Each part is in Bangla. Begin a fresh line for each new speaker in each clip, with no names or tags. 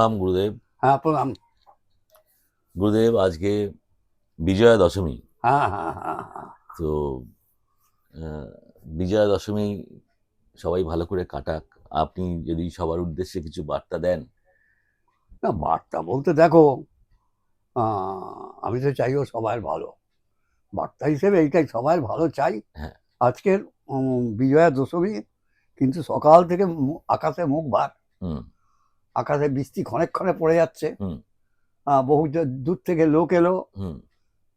প্রণাম গুরুদেব।
হ্যাঁ, প্রণাম।
গুরুদেব, আজকে বিজয়া দশমী।
হ্যাঁ, হ্যাঁ, হ্যাঁ, হ্যাঁ।
তো আহ, বিজয়া দশমী সবাই ভালো করে কাটাক। আপনি যদি সবার উদ্দেশ্যে কিছু বার্তা দেন।
না, বার্তা বলতে দেখো, আমি তো চাইও সবার ভালো। বার্তা হিসেবে এইটাই, সবার ভালো চাই।
হ্যাঁ।
আজকের বিজয়া দশমী, কিন্তু সকাল থেকে আকাশে মুখ ভার।
হুম।
আকাশে বৃষ্টি ক্ষণে ক্ষণে পড়ে যাচ্ছে।
হুম।
বহু দূর থেকে লোক এলো,
হুম।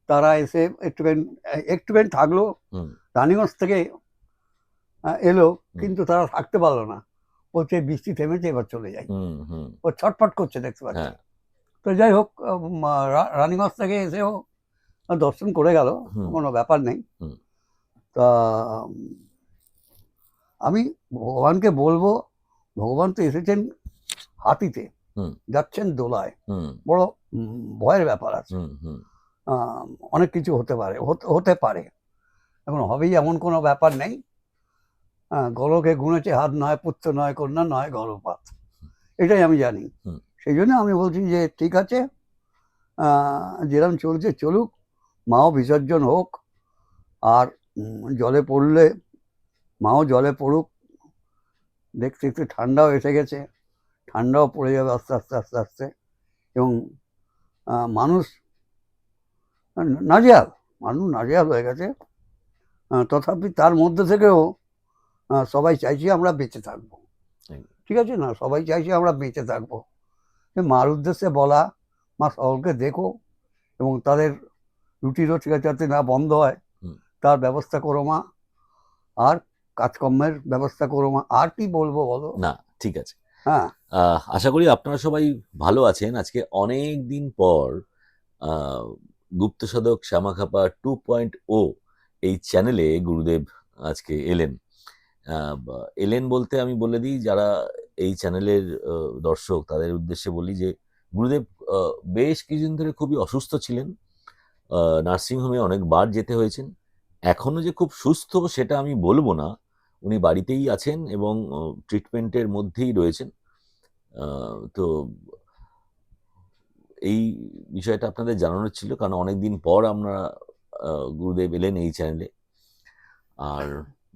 তারা এসে একটুখানি একটুখানি থাকলো।
হুম।
রানীগঞ্জ থেকে এলো,
হুম।
কিন্তু তারা থাকতে পারলো না। বলছে বৃষ্টি থেমেছে, এবার চলে যাই।
হুম। হুম।
ও ছটফট করছে, দেখতে পাচ্ছি।
হ্যাঁ।
তো যাই হোক, রানীগঞ্জ থেকে এসেও দর্শন করে গেল,
হুম।
কোনো ব্যাপার নেই।
হুম।
তা আমি ভগবানকে বলবো, ভগবান তো এসেছেন হাতিতে,
হুম।
যাচ্ছেন দোলায়।
হুম।
বড় ভয়ের ব্যাপার আছে।
হুম। হুম।
অনেক কিছু হতে পারে, হতে পারে। এখন হবেই এমন কোনো ব্যাপার নেই। গলকে গুনেছে হাত, নয় পুত্র নয় কন্যা নয় গর্ভপাত, এটাই আমি জানি।
হুম।
সেই জন্য আমি বলছি যে ঠিক আছে, যেরকম চলছে চলুক, মাও বিসর্জন হোক। আর জলে পড়লে মাও জলে পড়ুক। দেখতে একটু ঠান্ডাও এসে গেছে, ঠান্ডাও পড়ে যাবে আস্তে আস্তে আস্তে আস্তে। এবং মানুষ নাজেহাল, মানুষ নাজেহাল হয়ে গেছে। তথাপি তার মধ্যে থেকেও সবাই চাইছি আমরা বেঁচে থাকবো। ঠিক আছে না, সবাই চাইছি আমরা বেঁচে থাকবো। মার উদ্দেশ্যে বলা, মা সকলকে দেখো এবং তাদের রুটি রোজগার যাতে না বন্ধ হয় তার ব্যবস্থা করো মা। আর কাজকর্মের ব্যবস্থা করো মা। আর কি বলবো বলো?
না, ঠিক আছে।
হ্যাঁ,
আশা করি আপনারা সবাই ভালো আছেন। আজকে অনেক দিন পর গুপ্তসাধক শ্যামাখাপা 2.0 এই চ্যানেলে গুরুদেব আজকে এলেন। এলেন বলতে আমি বলে দিই, যারা এই চ্যানেলের দর্শক তাদের উদ্দেশ্যে বলি যে গুরুদেব বেশ কিছুদিন ধরে খুবই অসুস্থ ছিলেন। নার্সিংহোমে অনেকবার যেতে হয়েছেন। এখনো যে খুব সুস্থ সেটা আমি বলবো না, উনি বাড়িতেই আছেন এবং ট্রিটমেন্টের মধ্যেই রয়েছেন। তো এই বিষয়টা আপনাদের জানানোর ছিল, কারণ অনেকদিন পর আমরা গুরুদেব এলেন এই চ্যানেলে। আর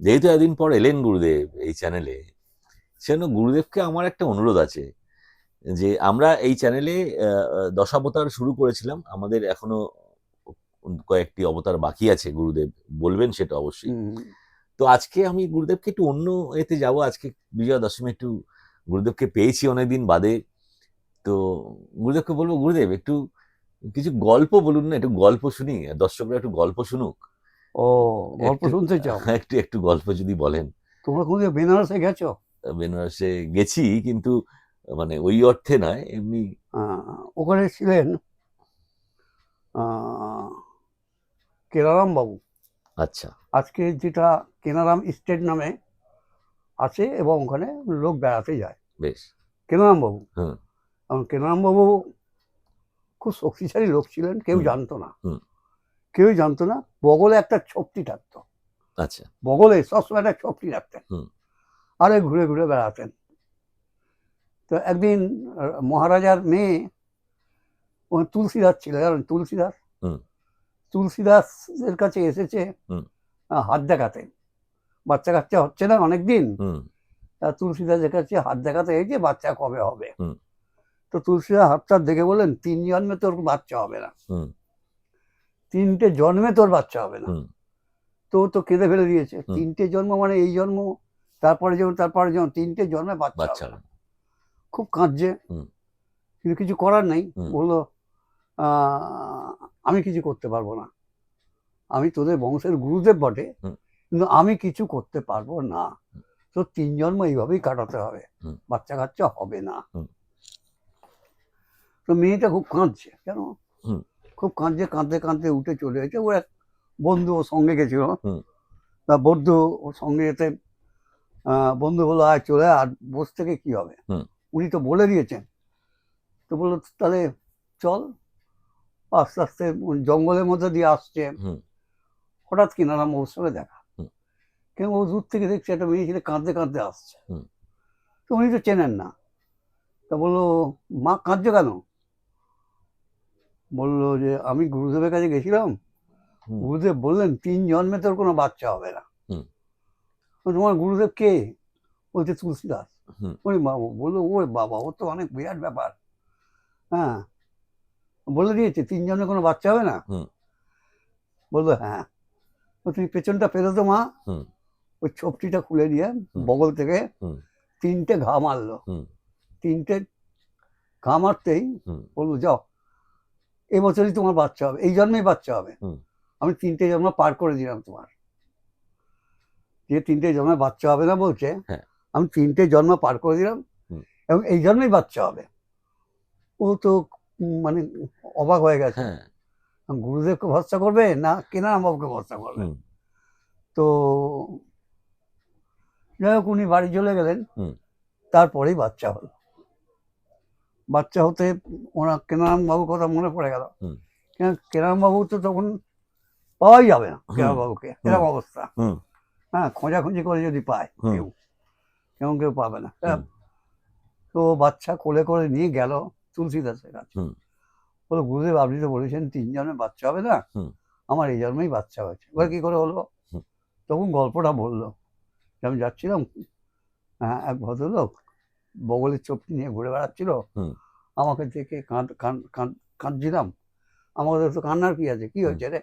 যেহেতু এতদিন পর এলেন গুরুদেব এই চ্যানেলে, সেজন্য গুরুদেবকে আমার একটা অনুরোধ আছে যে আমরা এই চ্যানেলে দশাবতার শুরু করেছিলাম, আমাদের এখনো কয়েকটি অবতার বাকি আছে, গুরুদেব বলবেন সেটা অবশ্যই। তো আজকে আমি গুরুদেবকে একটু অন্য এতে যাব। আজকে বিজয়া দশমী, একটু গুরুদেবকে পেয়েছি অনেকদিন বাদে। তো গুরুদেবকে বলবো, গুরুদেব একটু কিছু গল্প বলুন না, একটু গল্প শুনি, দর্শকরা একটু গল্প শুনুক।
ও, গল্প
একটু
শুনতে চাও?
একটু একটু গল্প যদি বলেন।
তোমরা কোনদিন বেনারসে গেছো?
বেনারসে গেছি, কিন্তু মানে ওই অর্থে নয়, এমনি।
ওখানে ছিলেন কেনারাম বাবু।
আচ্ছা।
আজকে যেটা কেনারাম স্টেট নামে আছে, এবং ওখানে লোক বেড়াতে যায়।
বেশ।
কেনারাম বাবু,
হুম।
কারণ কেনারাম বাবু খুব শক্তিশালী লোক ছিলেন, কেউ জানতো না। কেউই জানতো না। বগলে একটা ছোপটি থাকতো।
আচ্ছা।
বগলে সবসময় একটা ছোপটি রাখতেন,
হুম।
আরে ঘুরে ঘুরে বেড়াতেন। তো একদিন মহারাজার মেয়ে, তুলসীদাস ছিল, জানেন তুলসীদাস? তুলসীদাসের কাছে এসেছে হাত দেখাতে। বাচ্চা কাচ্চা হচ্ছে না অনেকদিন। তুলসীদাসের কাছে হাত দেখাতে এসেছে, বাচ্চা কবে হবে। তো তুলসীদাস হাতটা দেখে বললেন, 3 জন্মে তোর বাচ্চা হবে না, 3টে জন্মে তোর বাচ্চা হবে না। তো কেঁদে ফেলে দিয়েছে। 3টে জন্ম মানে এই জন্ম, তারপরে যেমন, তারপরে যেমন, 3টে জন্মে বাচ্চা হবে না। খুব কাঁদছে, কিন্তু কিছু করার নেই। বললো, আমি কিছু করতে পারবো না, আমি তোদের বংশের গুরুদেব বটে, কিন্তু আমি কিছু করতে পারবো না। তো 3 জন্ম এইভাবেই কাটাতে হবে, বাচ্চা কাচ্চা হবে না। তো মেয়েটা খুব কাঁদছে, কেন খুব কাঁদছে, কাঁদতে কাঁদতে উঠে চলে গেছে। ওর এক বন্ধু ওর সঙ্গে গেছিল, তা বন্ধু ওর সঙ্গে যেতে, বন্ধু বললো, আয় চলে, আর বস থেকে কি হবে, উনি তো বলে দিয়েছেন। তো বললো, তাহলে চল। আস্তে আস্তে জঙ্গলের মধ্যে দিয়ে আসছে, হঠাৎ কিনারাম ওর সঙ্গে দেখা। কেন, ও দূর থেকে দেখছে একটা মেয়ে ছেলে কাঁদতে কাঁদতে আসছে। তো উনি তো চেনেন না। তা বললো, মা কাঁদছো কেন? বললো যে আমি গুরুদেবের কাছে গেছিলাম,
হুম,
গুরুদেব বললেন 3 জন্মে তোর কোনো বাচ্চা হবে না।
হুম,
তোমার গুরুদেব কে? বলছে তুলসীদাস।
হুম,
ওরে বাবা, বললো ওরে বাবা, ও তো অনেক বিরাট ব্যাপার। হ্যাঁ, বলে দিয়েছে 3 জন্মে কোনো বাচ্চা হবে না।
হুম,
বললো হ্যাঁ। তো তুমি পেছনটা পেরো তো মা।
হুম,
ওই ছোপটিটা খুলে দিয়ে
হুম,
বগল থেকে
হুম,
3টে ঘা মারলো।
হুম,
3টে ঘা মারতেই
হুম,
বললো যাও, এবছরই তোমার বাচ্চা হবে, এই জন্মেই বাচ্চা হবে।
হুম,
আমি 3টে জন্ম পার করে দিলাম তোমার। যে 3টে জন্মে বাচ্চা হবে না বলছে,
হ্যাঁ,
আমি 3টে জন্ম পার করে দিলাম
হুম,
এবং এই জন্মেই বাচ্চা হবে। ও তো মানে অবাক হয়ে গেছে।
হ্যাঁ,
গুরুদেবকে ভরসা করবে না কেনারাম বাবুকে ভরসা করবে?
হুম,
তো যাই হোক, উনি বাড়ি চলে গেলেন।
হুম,
তারপরেই বাচ্চা হলো। বাচ্চা হতে ওনার কেনারাম বাবুর কথা মনে পড়ে গেল।
হুম,
কেনারাম বাবু তো তখন পাওয়াই যাবে না,
হুম,
কেনারাম বাবুকে,
হুম,
এরকম অবস্থা।
হুম,
হ্যাঁ, খোঁজাখুঁজি করে যদি পায়
হুম,
কেউ, কেমন কেউ পাবে না।
হুম,
তো বাচ্চা কোলে করে নিয়ে গেল তুলসীদাসের কাছে।
হুম,
বলো, গুরুদেব আপনি তো বলেছেন 3 জন্মে বাচ্চা হবে না,
হুম,
আমার এই জন্মেই বাচ্চা হয়েছে, এবার
হুম,
কি করে হলো?
হুম,
তখন গল্পটা বললো যে আমি যাচ্ছিলাম, এক ভদ্রলোক বগলের চোপটি নিয়ে ঘুরে বেড়াচ্ছিল,
হুম,
আমাকে দেখে কাঁদছিলাম। আমাকে তো কান্নার কি আছে, কি
হুম,
হয়েছে রে?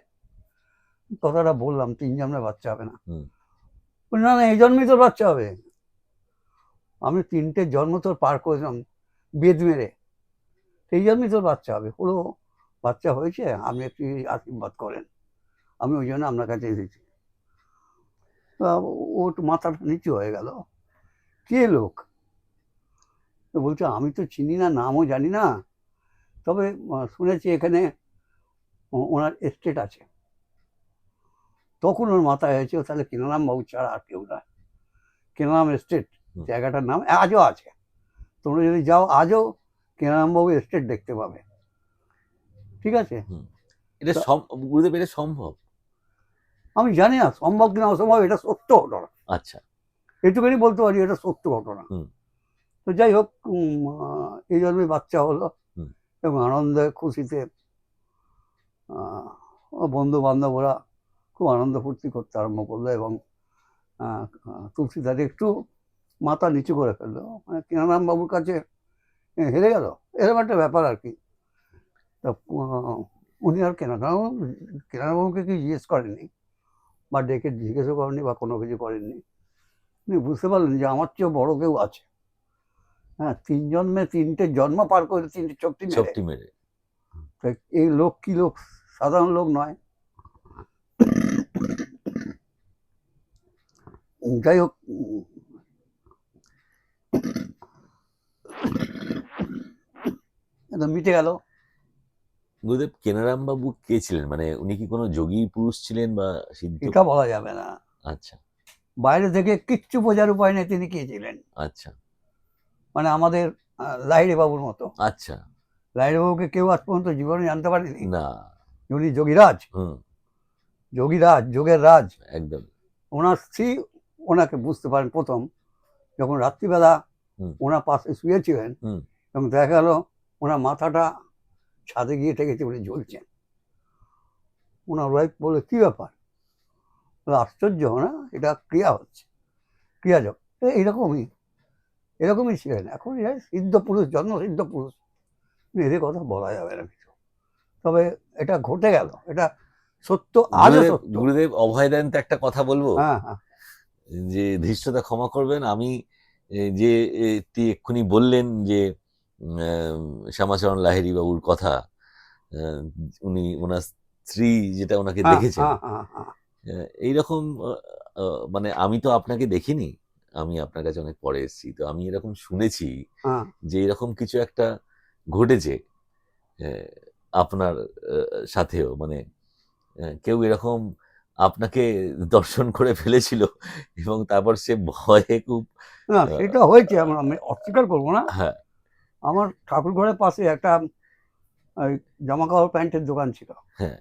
কথাটা বললাম 3 জন্মে বাচ্চা হবে না।
হুম,
বললো, না না, এই জন্মেই তোর বাচ্চা হবে। আমি 3টে জন্ম তোর পার করেছিলাম বেদ মেরে, সেই জন্যই তোর বাচ্চা হবে। হলো, বাচ্চা হয়েছে, আপনি একটু আশীর্বাদ করেন, আমি ওই জন্য আপনার কাছে এসেছি। তা ও একটু মাথাটা নিচু হয়ে গেল। কে লোক? তো বলছে আমি তো চিনি না, নামও জানি না, তবে শুনেছি এখানে ওনার এস্টেট আছে। তখন ওর মাথায় হয়েছে ও তাহলে কেনারাম বাবু ছাড়া আর কেউ না। কেনারাম এস্টেট
হুম।
জায়গাটার নাম আজও আছে। তোমরা যদি যাও আজও কেনারাম বাবু এস্টেট দেখতে পাবে। ঠিক আছে?
হুম। এটা
তা
গুরুদেব, এটা সম্ভব?
আমি জানি না সম্ভব কিনা অসম্ভব, এটা সত্য ঘটনা।
আচ্ছা।
এইটুকুনি বলতে পারি, এটা সত্য ঘটনা।
হুম,
তো যাই হোক, এই জন্যই বাচ্চা হলো
হুম,
এবং আনন্দে খুশিতে বন্ধু বান্ধবরা খুব আনন্দ ফুর্তি করতে আরম্ভ করলো এবং তুলসীদাস একটু মাথা নিচু করে ফেললো, মানে কেনারাম বাবুর কাছে হেরে গেল, এরকম একটা ব্যাপার আর কি। তা উনি আর কেনারাম বাবুকে কি জিজ্ঞেস করেননি বা ডেকে জিজ্ঞেসও করেননি বা কোনো কিছু করেননি। উনি বুঝতে পারলেন যে আমার চেয়েও বড় কেউ আছে। হ্যাঁ, 3 জন্মে 3টে জন্ম পার করে 3টে চোখটি মেরে।
চোখটি মেরে।
তো এই লোক কি লোক, সাধারণ লোক নয়। যাই হোক, এটা মিটে গেল।
গুরুদেব কেনারাম বাবু কে ছিলেন? মানে উনি কি কোনো যোগী পুরুষ ছিলেন বা সিদ্ধ?
এটা বলা যাবে না,
আচ্ছা,
বাইরে থেকে কিচ্ছু বোঝার উপায় নেই তিনি কে ছিলেন।
আচ্ছা,
মানে আমাদের লাহিড়ী বাবুর মতো।
আচ্ছা।
লাহিড়ী বাবুকে কেউ আজ পর্যন্ত জীবনে জানতে পারেনি
না।
উনি যোগীরাজ।
হুম,
যোগীরাজ, যোগের রাজ।
একদম।
ওনার স্ত্রী ওনাকে বুঝতে পারেন প্রথম, যখন রাত্রিবেলা
হুম,
ওনার পাশে শুয়েছিলেন
হুম,
এবং দেখা গেল ওনার মাথাটা ছাদে গিয়ে ঠেকেছে, উনি ঝুলছেন। ওনার ওয়াইফ বলে কি ব্যাপার? বলে, আশ্চর্য না, এটা ক্রিয়া হচ্ছে, ক্রিয়াযোগ। এইরকমই, এরকমই ছিলেন। এখন এরা সিদ্ধ পুরুষ, জন্ম সিদ্ধ পুরুষ, এদের কথা বলা যাবে না কিছু। তবে এটা ঘটে গেল, এটা সত্য, আজও
গুরুদেব,
সত্য।
গুরুদেব অভয় দেন তো একটা কথা বলবো,
হ্যাঁ হ্যাঁ
যে ধৃষ্টতা ক্ষমা করবেন। আমি যে এক্ষুনি বললেন যে শ্যামাচরণ লাহিড়ী বাবুর কথা, আহ, উনি ওনার স্ত্রী যেটা ওনাকে
হ্যাঁ
দেখেছেন,
হ্যাঁ হ্যাঁ হ্যাঁ
এইরকম মানে আমি তো আপনাকে দেখিনি, আমি আপনার কাছে অনেক পরে এসেছি, তো আমি এরকম শুনেছি
হ্যাঁ।
যে এরকম কিছু একটা ঘটেছে আহ, আপনার সাথেও, মানে কেউ এরকম আপনাকে দর্শন করে ফেলেছিল এবং তারপর সে ভয়ে খুব
না,
আহ,
সেটা হয়েছে, আমি অস্বীকার করবো না।
হ্যাঁ,
আমার ঠাকুর ঘরের পাশে একটা ওই জামা কাপড় প্যান্টের দোকান ছিল।
হ্যাঁ,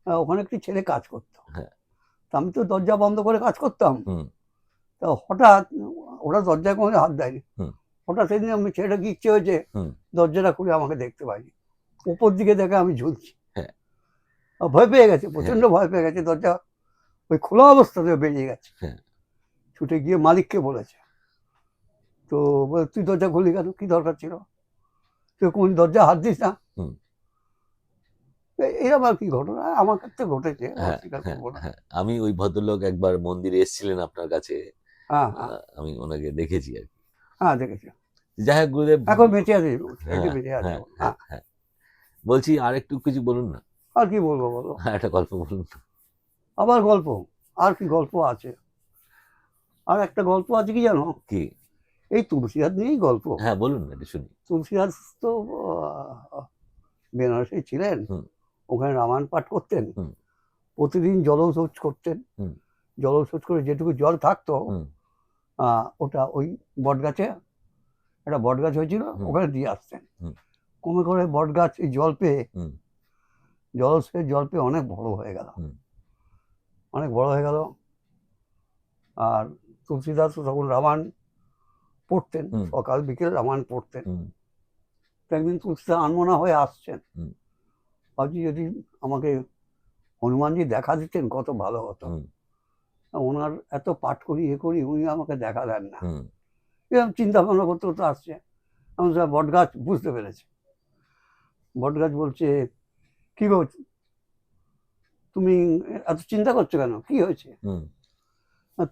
ওখানে একটি ছেলে কাজ করতো।
হ্যাঁ,
তা আমি তো দরজা বন্ধ করে কাজ করতাম।
হুম,
তা হঠাৎ ওরা দরজায় কোনো হাত দেয়নি,
হুম,
হঠাৎ সেদিন আমি ছেলেটা কি ইচ্ছে হয়েছে,
হুম।
দরজাটা খুলে আমাকে দেখতে পাইনি, উপর দিকে দেখে আমি ঝুলছি।
হ্যাঁ।
ভয় পেয়ে গেছে, প্রচন্ড ভয় পেয়ে গেছে, দরজা ওই খোলা অবস্থাতে বেরিয়ে গেছে।
হ্যাঁ।
ছুটে গিয়ে মালিককে বলেছে, তো বলে তুই দরজা খুললি কেন, কি দরকার ছিল, তুই কোন দরজা হাত দিস না।
হুম।
এরকম আর কি ঘটনা আমার ক্ষেত্রে ঘটেছে,
হ্যাঁ,
অস্বীকার
হ্যাঁ,
করবো না।
হ্যাঁ। আমি ওই ভদ্রলোক একবার মন্দিরে এসেছিলেন আপনার কাছে,
হ্যাঁ হ্যাঁ
আমি ওনাকে দেখেছি আর কি।
হ্যাঁ, দেখেছি।
যাই হোক গুরুদেব,
এখন বেঁচে আছে,
হ্যাঁ,
বেঁচে আছে
হ্যাঁ,
এখন।
হ্যাঁ, হ্যাঁ। বলছি আর একটু কিছু বলুন না,
আর কি বলবো বলো,
একটা গল্প বলুন না।
আবার গল্প, আর কি গল্প আছে, আর একটা গল্প আছে কি জানো,
কি?
এই তুলসীদাস নিয়েই গল্প।
হ্যাঁ, বলুন না, একটু শুনি।
তুলসীদাস তো বেনারসে ছিলেন,
হুম।
ওখানে রামায়ণ পাঠ করতেন,
হুম।
প্রতিদিন জলশৌচ করতেন,
হুম।
জলশৌচ করে যেটুকু জল থাকতো
হুম।
ওটা ওই বটগাছে, একটা বটগাছ হয়েছিল,
হুম।
ওখানে দিয়ে আসতেন।
হুম।
কমে করে বটগাছ এই জল পেয়ে,
হুম।
জল পেয়ে অনেক বড় হয়ে গেল,
হুম।
অনেক বড় হয়ে গেল। আর তুলসীদাস তখন রামায়ণ পড়তেন,
হুম।
সকাল বিকেল রামায়ণ পড়তেন।
হুম।
তো একদিন তুলসীদাস আনমনা হয়ে আসছেন,
হুম।
ভাবছি যদি আমাকে হনুমানজি দেখা দিতেন কত ভালো হতো।
হুম।
ওনার এত পাঠ করি এ করি, উনি আমাকে দেখা দেন না,
হুম।
এরকম চিন্তা ভাবনা করতে করতে আসছে। এমন সময় বটগাছ বুঝতে পেরেছে, বটগাছ বলছে, কি গো তুমি এত চিন্তা করছো কেন, কি হয়েছে?
হুম।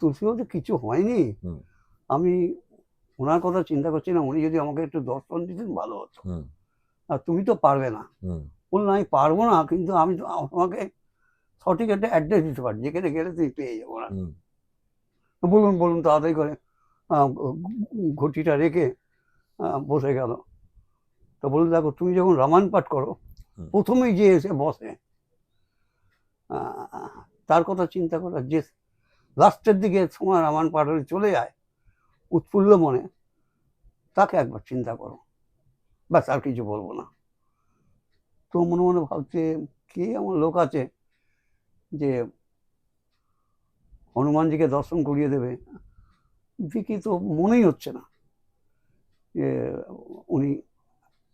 তুলসী বলতে কিছু হয়নি,
হুম।
আমি ওনার কথা চিন্তা করছি না, উনি যদি আমাকে একটু দর্শন দিতেন ভালো হতো।
হুম।
আর তুমি তো পারবে না।
হুম।
বললাম আমি পারবো না, কিন্তু আমি তো আমাকে সঠিক একটা অ্যাড্রেস দিতে পারি, যেখানে গেলে তুমি পেয়ে যাবো না।
হুম।
তো বলুন বলুন তাড়াতাড়ি করে ঘটিটা রেখে বসে গেল। তো বলুন দেখো তুমি যখন রামায়ণ পাঠ করো,
হুম।
প্রথমেই যে এসে বসে, তার কথা চিন্তা করো, যে লাস্টের দিকে সময় রামায়ণ পাঠ হয়ে চলে যায় উৎফুল্ল মনে, তাকে একবার চিন্তা করো, ব্যাস আর কিছু বলবো না। তো মনে মনে ভাবছে কে আমার লোক আছে যে হনুমানজিকে দর্শন করিয়ে দেবে, দেখি তো মনেই হচ্ছে না যে উনি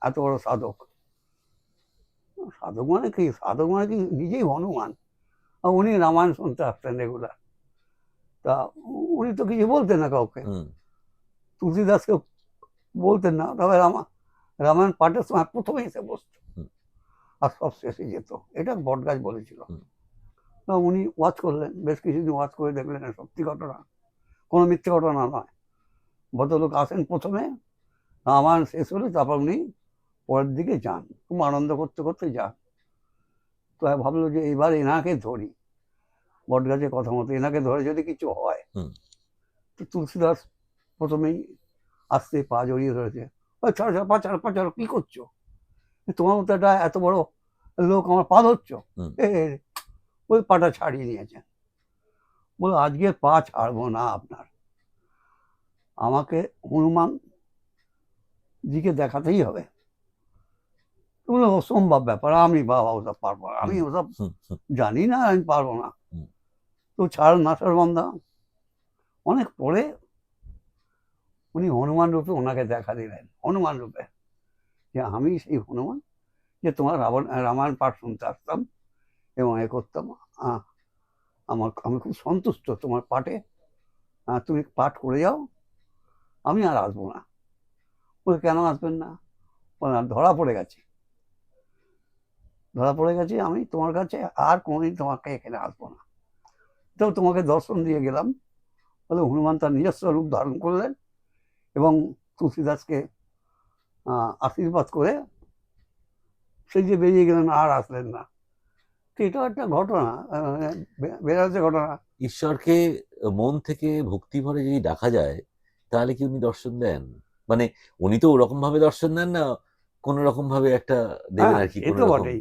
এত বড় সাধক। সাধক মানে কি, সাধক মানে কি নিজেই হনুমান, আর উনি রামায়ণ শুনতে আসতেন রেগুলার। তা উনি তো কিছু বলতেন না কাউকে,
হুম।
তুলসীদাসকে বলতেন না, তবে রামায়ণ পাঠের সময় প্রথমে এসে বসত,
হুম।
আর সব শেষে যেত, এটা বটগাছ বলেছিল।
হুম।
তা উনি ওয়াচ করলেন, বেশ কিছুদিন ওয়াচ করে দেখলেন সত্যি ঘটনা, কোনো মিথ্যে ঘটনা নয়। ভদ্রলোক আসেন প্রথমে, রামায়ণ শেষ হলে তারপর উনি পরের দিকে যান, খুব আনন্দ করতে করতে যান। তো ভাবলো যে এবার এনাকে ধরি, বটগাছের কথা মতো এনাকে ধরে যদি কিছু হয়।
হুম।
তো তুলসীদাস প্রথমেই আস্তে পা জড়িয়ে ধরেছে, ওই ছাড়ো ছাড়ো, পা ছাড়ো পা ছাড়ো, কি করছো, তোমার মতো একটা এত বড় লোক আমার পা ধরছো।
হুম।
ওই পাটা ছাড়িয়ে নিয়েছেন, বলো আজকে পা ছাড়বো না আপনার, আমাকে হনুমান দিকে দেখাতেই হবে। বলে অসম্ভব ব্যাপার, আমি বাবা ওসব পারবো না, আমি ওসব
হুম। হুম।
জানি না, আমি পারবো না।
হুম।
তো ছাড় না ছাড় বান্দা। অনেক পরে উনি হনুমান রূপে ওনাকে দেখা দিলেন, হনুমান রূপে, যে আমি সেই হনুমান, যে তোমার রামায়ণ পাঠ শুনতে আসতাম এবং এ করতাম, আমি খুব সন্তুষ্ট তোমার পাঠে, তুমি পাঠ করে যাও, আমি আর আসবো না। বলে কেন আসবেন না? বলে ধরা পড়ে গেছি, ধরা পড়ে গেছি আমি তোমার কাছে, আর কোনোদিন তোমাকে এখানে আসবো না, তো তোমাকে দর্শন দিয়ে গেলাম। বলে হনুমান তার নিজস্ব রূপ ধারণ করলেন এবং তুলসীদাসকে আশীর্বাদ করে সেই যে বেরিয়ে গেলেন, আর আসলেন না। তো এটাও একটা ঘটনা, বেরাচ্ছে ঘটনা।
ঈশ্বরকে মন থেকে ভক্তি ভরে যদি ডাকা যায়, তাহলে কি উনি দর্শন দেন? মানে উনি তো ওরকম ভাবে দর্শন দেন না, কোন রকম ভাবে একটা দেবেন
হ্যাঁ
আর কি,
এ
কোন
তো
রকম
বটেই।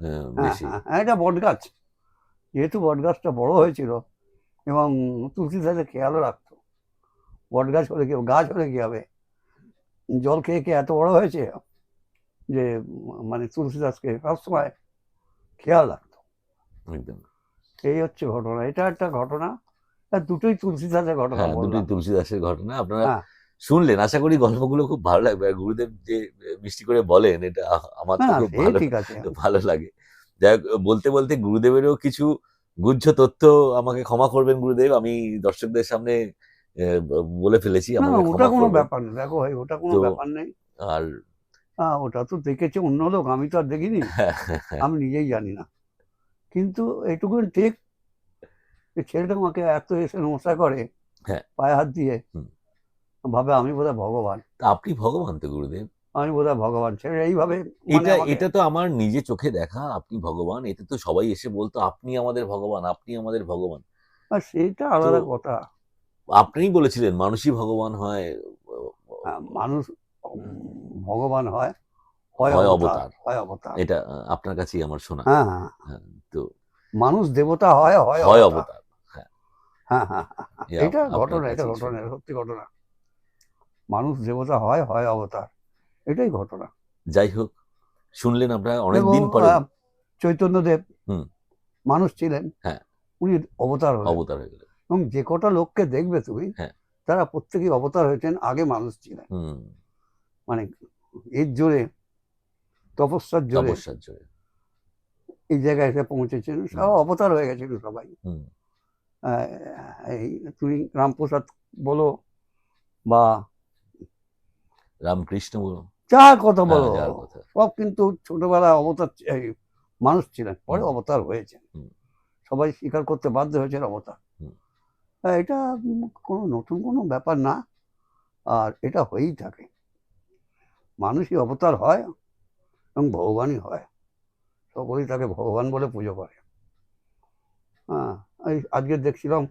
হ্যাঁ
বেশি।
হ্যাঁ হ্যাঁ, এটা বটগাছ, যেহেতু বটগাছটা বড় হয়েছিল এবং তুলসীদাসের খেয়ালও রাখতো, বটগাছ হলে কি, গাছ হলে কি হবে, জল খেয়ে খেয়ে এত বড় হয়েছে যে মানে তুলসীদাসকে সবসময় খেয়াল রাখতো।
একদম।
এই হচ্ছে ঘটনা, এটা একটা ঘটনা, আর দুটোই তুলসীদাসের ঘটনা
হ্যাঁ, দুটোই
বললাম।
তুলসীদাসের ঘটনা। আপনারা
হ্যাঁ
শুনলেন, আশা করি গল্পগুলো খুব ভালো লাগবে। আর গুরুদেব যে মিষ্টি করে বলেন, এটা আমার তো
না
খুব
সে
ভালো
ঠিক আছে।
ভালো লাগে। যাই হোক, বলতে বলতে গুরুদেবেরও কিছু গুহ্য তথ্য, আমাকে ক্ষমা করবেন গুরুদেব, আমি দর্শকদের সামনে বলে ফেলেছি,
না
আমাকে
ওটা
ক্ষমা
কোনো
করবেন।
ব্যাপার না, দেখো ভাই ওটা কোনো
তো
ব্যাপার নেই।
আর
ওটা তো দেখেছে অন্য লোক, আমি তো আর দেখিনি, আমি নিজেই জানি না। কিন্তু এইটুকু ঠিক, যে ছেলেটা আমাকে এত এসে নমস্কার করে
হ্যাঁ,
পায়ে হাত দিয়ে,
হুম।
ভাবে আমি বোধহয় ভগবান,
তা আপনি ভগবান তো গুরুদেব।
আমি বোধহয় ভগবান। ছেলে এইভাবে মানে
এটা
আমাকে,
এটা তো আমার নিজে চোখে দেখা, আপনি ভগবান। এতে তো সবাই এসে বলতো, আপনি আমাদের ভগবান, আপনি আমাদের ভগবান।
আর সেটা
তো
আলাদা কথা।
আপনিই বলেছিলেন মানুষই ভগবান হয়,
মানুষ ভগবান হয়, হয়
হয়
অবতার,
অবতার।
হয় অবতার।
এটা আপনার কাছেই আমার শোনা।
হ্যাঁ হ্যাঁ,
হ্যাঁ, তো
মানুষ দেবতা হয়, হয়
হয়
অবতার।
অবতার। হ্যাঁ,
হ্যাঁ হ্যাঁ হ্যাঁ, হ্যাঁ।
এ
এটা
আপনার
ঘটনা, এটা
কাছেই
ঘটনা,
শোনা।
এটা সত্যি ঘটনা। মানুষ দেবতা হয়, হয় অবতার, এটাই ঘটনা।
যাই হোক, শুনলেন আপনারা
দেখো
অনেকদিন পরে।
চৈতন্যদেব
হুম,
মানুষ ছিলেন,
হ্যাঁ,
উনি অবতার হলেন।
অবতার হয়ে গেলেন।
এবং যে কটা লোককে দেখবে তুমি,
হ্যাঁ,
তারা প্রত্যেকেই অবতার হয়েছেন, আগে মানুষ ছিলেন।
হুম,
মানে এর জোরে, তপস্যার জোরে
তপস্যার জোরে।
এই জায়গায় এসে পৌঁছেছেন,
হুম,
সব অবতার হয়ে গেছিল সবাই।
হুম,
আহ, এই তুমি রামপ্রসাদ বলো বা
রামকৃষ্ণ বলুন।
যার কথা
হ্যাঁ,
বলো,
যার কথা।
সব কিন্তু ছোটবেলায় অবতার, এই মানুষ ছিলেন, পরে
হুম,
অবতার হয়েছেন।
হুম,
সবাই স্বীকার করতে বাধ্য হয়েছেন অবতার।
হুম।
এটা কোনো নতুন কোনো ব্যাপার না, আর এটা হয়েই থাকে। মানুষই অবতার হয় এবং ভগবানই হয়, সকলেই তাকে ভগবান বলে পুজো করে। হ্যাঁ, এই আজকে দেখছিলাম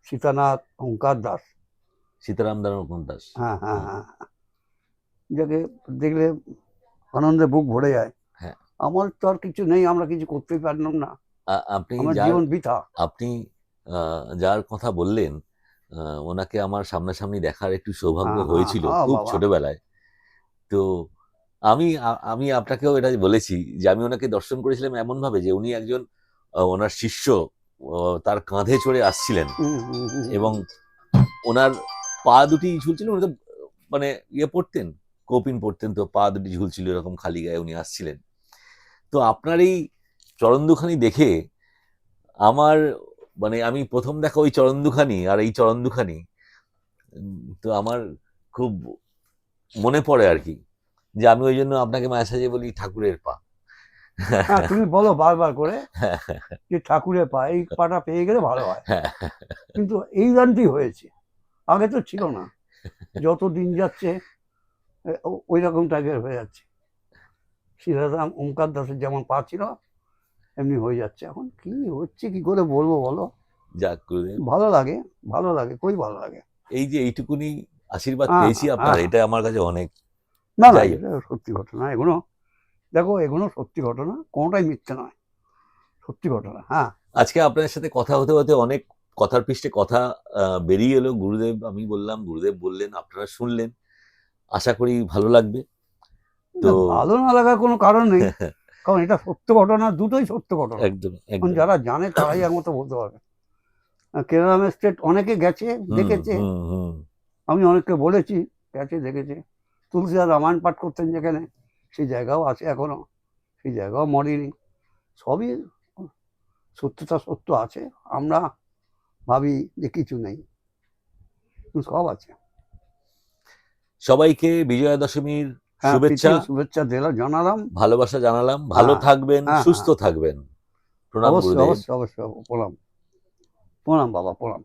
সীতানাথ ওঙ্কার দাস।
সীতারাম দামোদর দাস।
হ্যাঁ হ্যাঁ
হুম,
হ্যাঁ, যাকে দেখলে আনন্দে বুক ভরে যায়।
হ্যাঁ।
আমার তো আর কিছু নেই, আমরা কিছু করতেই পারলাম না,
আপনি
আমার
যার
জীবন বৃথা।
আপনি যার কথা বললেন, ওনাকে আমার সামনাসামনি দেখার একটু সৌভাগ্য
হ্যাঁ হ্যাঁ
হয়েছিল
হ্যাঁ
খুব
বাবা।
ছোটবেলায়। তো আমি আপনাকেও এটা বলেছি যে আমি ওনাকে দর্শন করেছিলাম এমন ভাবে যে উনি একজন ওনার শিষ্য তার কাঁধে চড়ে আসছিলেন,
হুম হুম হুম
এবং
হুম।
ওনার পা দুটি ঝুলছিল। উনি তো মানে ইয়ে পড়তেন, কৌপিন পড়তেন, তো পা দুটি ঝুলছিল এরকম খালি গায়ে উনি আসছিলেন। তো আপনার এই চরণ দুখানি দেখে আমার, মানে আমি প্রথম দেখা ওই চরণ দুখানি আর এই চরণ দুখানি, তো আমার খুব মনে পড়ে আর কি, যে আমি ওই জন্য আপনাকে মাঝে সাঝে বলি ঠাকুরের পা।
হ্যাঁ তুমি বলো বারবার করে যে ঠাকুরের পা, এই পাটা পেয়ে গেলে ভালো হয়। কিন্তু এই গানটি হয়েছে, আগে তো ছিল না। যত দিন যাচ্ছে ওই রকম টাইপের হয়ে যাচ্ছে। সীতারাম ওঙ্কার দাসের যেমন পা ছিল, এমনি হয়ে যাচ্ছে। এখন কি হচ্ছে কি করে বলবো বলো?
যাক গুরুদেব,
ভালো লাগে, ভালো লাগে, খুবই ভালো লাগে।
এই যে এইটুকুনি আশীর্বাদ
হ্যাঁ
পেয়েছি আপনার,
হ্যাঁ,
এটা আমার কাছে অনেক।
না না
যাই হোক,
এটা সত্যি ঘটনা এগুলো। দেখো এগুলো সত্যি ঘটনা, কোনোটাই মিথ্যে নয়, সত্যি ঘটনা। হ্যাঁ,
আজকে আপনার সাথে কথা হতে হতে অনেক কথার পৃষ্ঠে কথা বেরিয়ে এলো। গুরুদেব আমি বললাম, গুরুদেব বললেন, আপনারা শুনলেন। আশা করি ভালো লাগবে। তো
না, ভালো না লাগার কোনো কারণ নেই, কারণ এটা সত্য ঘটনা, দুটোই সত্য ঘটনা।
একদম
এখন
একদম।
যারা জানে তারাই একমতো বলতে পারবে। কেরালা স্টেট অনেকে গেছে,
হুম,
দেখেছে।
হুম, হুম।
আমি অনেককে বলেছি, গেছে দেখেছে। তুলসীদাস রামায়ণ পাঠ করতেন যেখানে, সেই জায়গাও আছে এখনো, সেই জায়গাও মরেনি। সবই সত্যতা সত্য আছে। আমরা ভাবি যে কিছু নেই, কিন্তু সব আছে।
সবাইকে বিজয়া দশমীর
হ্যাঁ,
শুভেচ্ছা,
প্রীতি ও শুভেচ্ছা জানালাম।
ভালোবাসা জানালাম। ভালো
হ্যাঁ
থাকবেন,
হ্যাঁ
সুস্থ
হ্যাঁ,
থাকবেন। প্রণাম
অবশ্যই
গুরুদেব।
অবশ্যই অবশ্যই, প্রণাম, প্রণাম বাবা, প্রণাম।